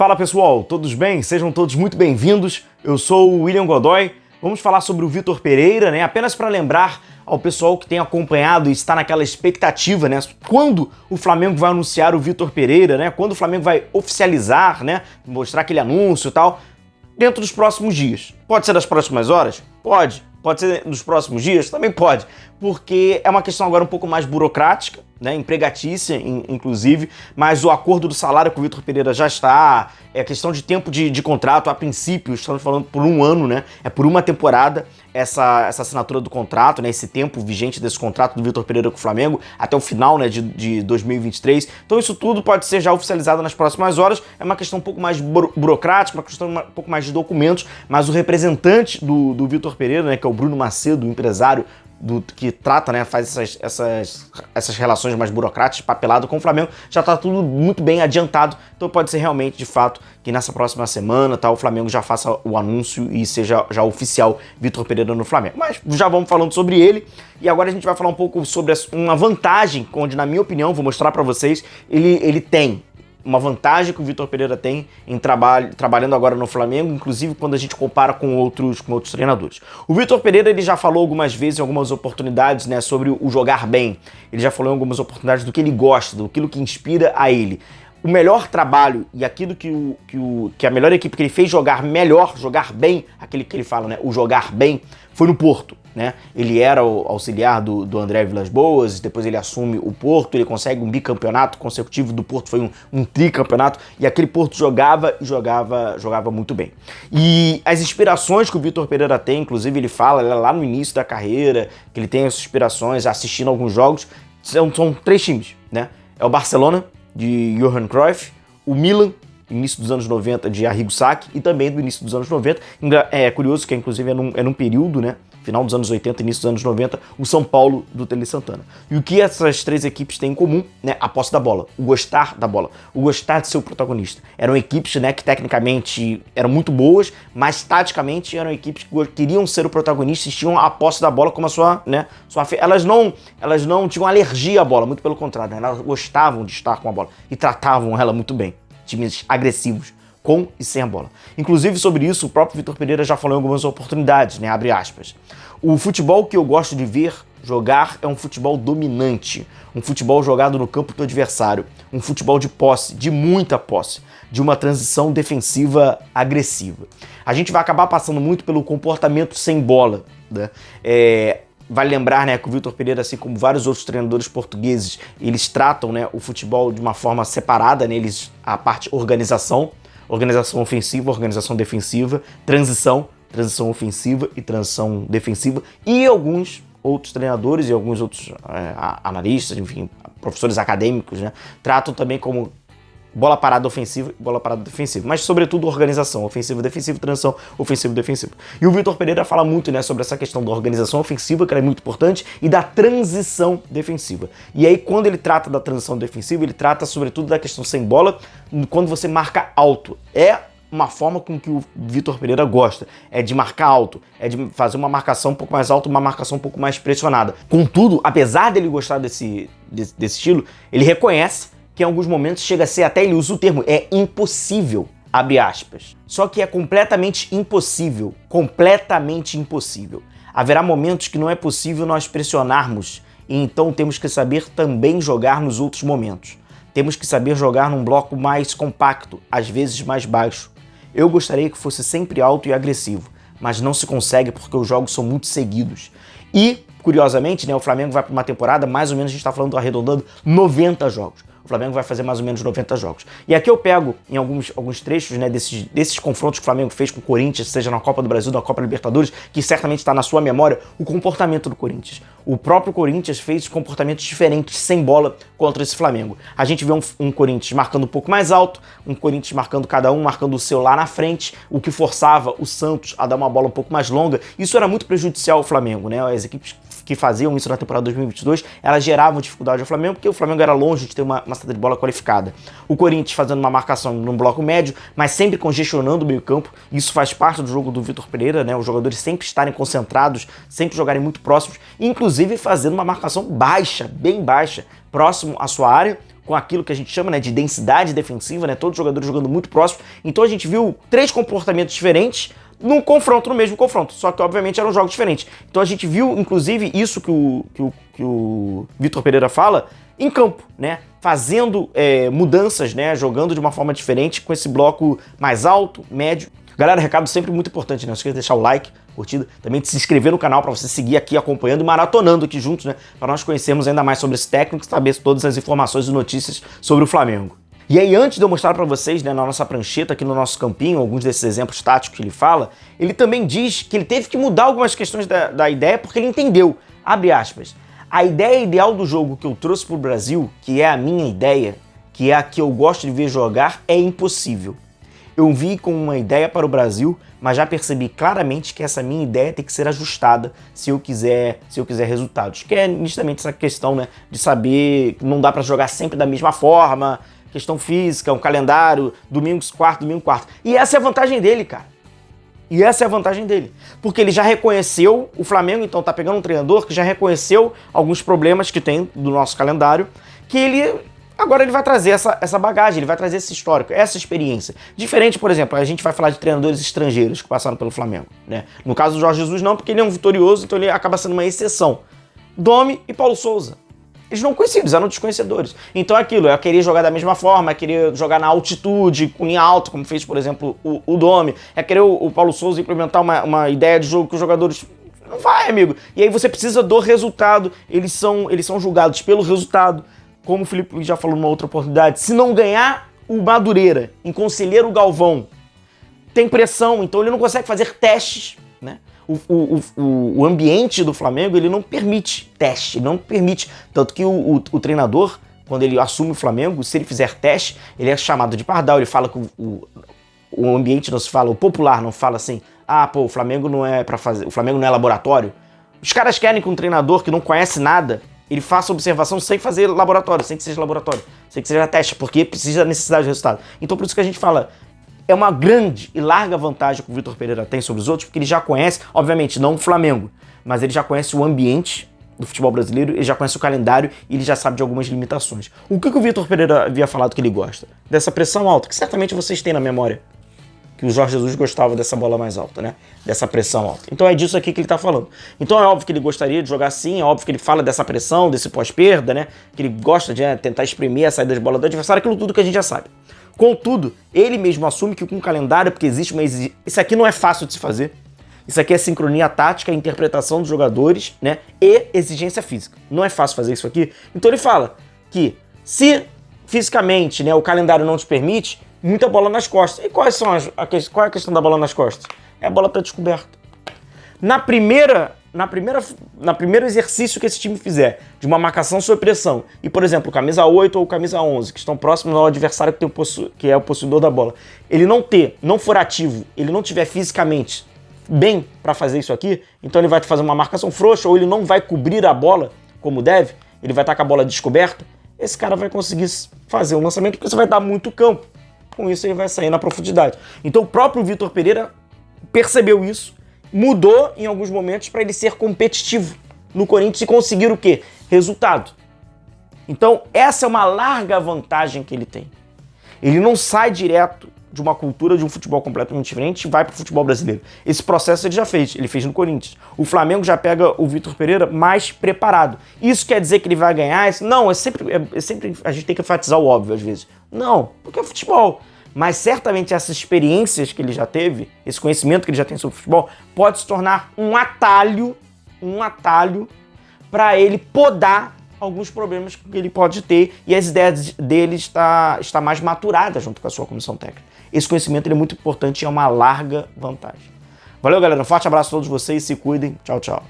Fala pessoal, todos bem? Sejam todos muito bem-vindos. Eu sou o William Godoy. Vamos falar sobre o Vitor Pereira, né? Apenas para lembrar ao pessoal que tem acompanhado e está naquela expectativa, né? Quando o Flamengo vai anunciar o Vitor Pereira, né? Quando o Flamengo vai oficializar, né? Mostrar aquele anúncio e tal, dentro dos próximos dias. Pode ser das próximas horas? Pode. Pode ser nos próximos dias? Também pode, porque é uma questão agora um pouco mais burocrática, né, empregatícia, inclusive, mas o acordo do salário com o Vitor Pereira já está, é questão de tempo de contrato, a princípio, estamos falando por um ano, né, é por uma temporada essa assinatura do contrato, né, esse tempo vigente desse contrato do Vitor Pereira com o Flamengo, até o final, né, de 2023, então isso tudo pode ser já oficializado nas próximas horas, é uma questão um pouco mais burocrática, uma questão um pouco mais de documentos, mas o representante do Vitor Pereira, né, que é o Bruno Macedo, o empresário que trata, né, faz essas relações mais burocráticas, papelado com o Flamengo, já está tudo muito bem adiantado, então pode ser realmente, de fato, que nessa próxima semana, tá, o Flamengo já faça o anúncio e seja já oficial Vitor Pereira no Flamengo. Mas já vamos falando sobre ele, e agora a gente vai falar um pouco sobre uma vantagem, onde, na minha opinião, vou mostrar para vocês, ele tem uma vantagem que o Vitor Pereira tem em trabalhando agora no Flamengo, inclusive quando a gente compara com outros treinadores. O Vitor Pereira, ele já falou algumas vezes, em algumas oportunidades, né, sobre o jogar bem. Ele já falou em algumas oportunidades do que ele gosta, daquilo que inspira a ele. O melhor trabalho e aquilo que a melhor equipe que ele fez jogar melhor, jogar bem, aquele que ele fala, né, o jogar bem, foi no Porto, né? Ele era o auxiliar do André Vilas-Boas, depois ele assume o Porto, ele consegue um bicampeonato consecutivo do Porto, foi um tricampeonato, e aquele Porto jogava muito bem. E as inspirações que o Vitor Pereira tem, inclusive ele fala lá no início da carreira, que ele tem as inspirações assistindo alguns jogos, são três times, né? É o Barcelona, de Johan Cruyff, o Milan, início dos anos 90, de Arrigo Sacchi, e também do início dos anos 90. É curioso que, inclusive, é num período, né, final dos anos 80, início dos anos 90, o São Paulo do Tele Santana. E o que essas três equipes têm em comum, né, a posse da bola, o gostar da bola, o gostar de ser o protagonista. Eram equipes, né, que tecnicamente eram muito boas, mas taticamente eram equipes que queriam ser o protagonista e tinham a posse da bola como a sua, né, elas não tinham alergia à bola, muito pelo contrário, né, elas gostavam de estar com a bola e tratavam ela muito bem. Times agressivos, com e sem a bola. Inclusive, sobre isso, o próprio Vitor Pereira já falou em algumas oportunidades, né? Abre aspas. O futebol que eu gosto de ver jogar é um futebol dominante, um futebol jogado no campo do adversário, um futebol de posse, de muita posse, de uma transição defensiva agressiva. A gente vai acabar passando muito pelo comportamento sem bola, né? Vale lembrar, né, que o Vitor Pereira, assim como vários outros treinadores portugueses, eles tratam, né, o futebol de uma forma separada, né, a parte organização ofensiva, organização defensiva, transição ofensiva e transição defensiva, e alguns outros treinadores e alguns outros analistas, enfim, professores acadêmicos, né, tratam também como bola parada ofensiva e bola parada defensiva, mas sobretudo organização, ofensiva, defensiva, transição, ofensiva e defensiva. E o Vitor Pereira fala muito, né, sobre essa questão da organização ofensiva, que ela é muito importante, e da transição defensiva. E aí, quando ele trata da transição defensiva, ele trata sobretudo da questão sem bola, quando você marca alto. É uma forma com que o Vitor Pereira gosta, é de marcar alto, é de fazer uma marcação um pouco mais alta, uma marcação um pouco mais pressionada. Contudo, apesar dele gostar desse estilo, ele reconhece que em alguns momentos chega a ser, até ele usa o termo, é impossível, abre aspas. Só que é completamente impossível. Haverá momentos que não é possível nós pressionarmos, e então temos que saber também jogar nos outros momentos. Temos que saber jogar num bloco mais compacto, às vezes mais baixo. Eu gostaria que fosse sempre alto e agressivo, mas não se consegue porque os jogos são muito seguidos. E, curiosamente, né, o Flamengo vai para uma temporada, mais ou menos a gente está falando, arredondando, 90 jogos. O Flamengo vai fazer mais ou menos 90 jogos. E aqui eu pego em alguns trechos, né, desses confrontos que o Flamengo fez com o Corinthians, seja na Copa do Brasil, na Copa Libertadores, que certamente está na sua memória, o comportamento do Corinthians. O próprio Corinthians fez comportamentos diferentes, sem bola, contra esse Flamengo. A gente vê um Corinthians marcando um pouco mais alto, um Corinthians marcando cada um, marcando o seu lá na frente, o que forçava o Santos a dar uma bola um pouco mais longa. Isso era muito prejudicial ao Flamengo, né? As equipes que faziam isso na temporada 2022, elas geravam dificuldade ao Flamengo, porque o Flamengo era longe de ter uma saída de bola qualificada. O Corinthians fazendo uma marcação num bloco médio, mas sempre congestionando o meio-campo. Isso faz parte do jogo do Vitor Pereira, né? Os jogadores sempre estarem concentrados, sempre jogarem muito próximos, inclusive fazendo uma marcação baixa, bem baixa, próximo à sua área, com aquilo que a gente chama, né, de densidade defensiva, né, todos os jogadores jogando muito próximo. Então a gente viu 3 comportamentos diferentes num confronto, no mesmo confronto, só que obviamente eram jogos diferentes. Então a gente viu, inclusive, isso que o Vitor Pereira fala em campo, né, fazendo mudanças, né, jogando de uma forma diferente, com esse bloco mais alto, médio. Galera, recado sempre muito importante, né, não esqueça de deixar o like, curtida, também de se inscrever no canal para você seguir aqui acompanhando e maratonando aqui juntos, né, para nós conhecermos ainda mais sobre esse técnico e saber todas as informações e notícias sobre o Flamengo. E aí, antes de eu mostrar para vocês, né, na nossa prancheta aqui no nosso campinho, alguns desses exemplos táticos que ele fala, ele também diz que ele teve que mudar algumas questões da ideia porque ele entendeu, abre aspas, a ideia ideal do jogo que eu trouxe pro Brasil, que é a minha ideia, que é a que eu gosto de ver jogar, é impossível. Eu vim com uma ideia para o Brasil, mas já percebi claramente que essa minha ideia tem que ser ajustada se eu quiser resultados. Que é nitidamente essa questão, né, de saber que não dá para jogar sempre da mesma forma, questão física, um calendário, domingo quarto. E essa é a vantagem dele, cara. E essa é a vantagem dele. Porque ele já reconheceu, o Flamengo então tá pegando um treinador que já reconheceu alguns problemas que tem do nosso calendário, que agora ele vai trazer essa bagagem, ele vai trazer esse histórico, essa experiência. Diferente, por exemplo, a gente vai falar de treinadores estrangeiros que passaram pelo Flamengo, né? No caso do Jorge Jesus não, porque ele é um vitorioso, então ele acaba sendo uma exceção. Domi e Paulo Souza. Eles não conheciam, eles eram desconhecedores. Então é aquilo, eu queria jogar da mesma forma, queria jogar na altitude, com linha alta, como fez, por exemplo, o Domi. É querer o Paulo Souza implementar uma ideia de jogo que os jogadores... Não vai, amigo. E aí você precisa do resultado, eles são julgados pelo resultado. Como o Felipe já falou numa outra oportunidade, se não ganhar o Madureira, em Conselheiro Galvão, tem pressão, então ele não consegue fazer testes, né? O ambiente do Flamengo, ele não permite teste, não permite. Tanto que o treinador, quando ele assume o Flamengo, se ele fizer teste, ele é chamado de pardal, ele fala que o ambiente não se fala, o popular não fala assim, o Flamengo não é para fazer, o Flamengo não é laboratório. Os caras querem que um treinador que não conhece nada, ele faça observação sem fazer laboratório, sem que seja laboratório, sem que seja teste, porque precisa da necessidade de resultado. Então por isso que a gente fala, é uma grande e larga vantagem que o Vitor Pereira tem sobre os outros, porque ele já conhece, obviamente, não o Flamengo, mas ele já conhece o ambiente do futebol brasileiro, ele já conhece o calendário e ele já sabe de algumas limitações. O que o Vitor Pereira havia falado que ele gosta? Dessa pressão alta, que certamente vocês têm na memória, que o Jorge Jesus gostava dessa bola mais alta, né? Dessa pressão alta. Então é disso aqui que ele tá falando. Então é óbvio que ele gostaria de jogar assim, é óbvio que ele fala dessa pressão, desse pós-perda, né? Que ele gosta de tentar exprimir a saída de bola do adversário, aquilo tudo que a gente já sabe. Contudo, ele mesmo assume que com o calendário, porque existe uma exigência... Isso aqui não é fácil de se fazer. Isso aqui é sincronia tática, interpretação dos jogadores, né? E exigência física. Não é fácil fazer isso aqui. Então ele fala que se fisicamente, né, o calendário não te permite, muita bola nas costas. E qual é a questão da bola nas costas? É a bola tá descoberta. No primeiro exercício que esse time fizer de uma marcação sob pressão, e por exemplo, camisa 8 ou camisa 11, que estão próximos ao adversário que é o possuidor da bola, ele não for ativo, ele não tiver fisicamente bem para fazer isso aqui, então ele vai fazer uma marcação frouxa ou ele não vai cobrir a bola como deve, ele vai estar com a bola descoberta, esse cara vai conseguir fazer o lançamento porque você vai dar muito campo. Com isso ele vai sair na profundidade. Então o próprio Vitor Pereira percebeu isso, mudou em alguns momentos para ele ser competitivo no Corinthians e conseguir o quê? Resultado. Então essa é uma larga vantagem que ele tem. Ele não sai direto de uma cultura de um futebol completamente diferente e vai para o futebol brasileiro. Esse processo ele já fez, ele fez no Corinthians. O Flamengo já pega o Vitor Pereira mais preparado. Isso quer dizer que ele vai ganhar? Não, é sempre a gente tem que enfatizar o óbvio às vezes. Não, porque é futebol. Mas certamente essas experiências que ele já teve, esse conhecimento que ele já tem sobre futebol, pode se tornar um atalho para ele podar alguns problemas que ele pode ter e as ideias dele está mais maturada junto com a sua comissão técnica. Esse conhecimento ele é muito importante e é uma larga vantagem. Valeu, galera. Um forte abraço a todos vocês. Se cuidem. Tchau, tchau.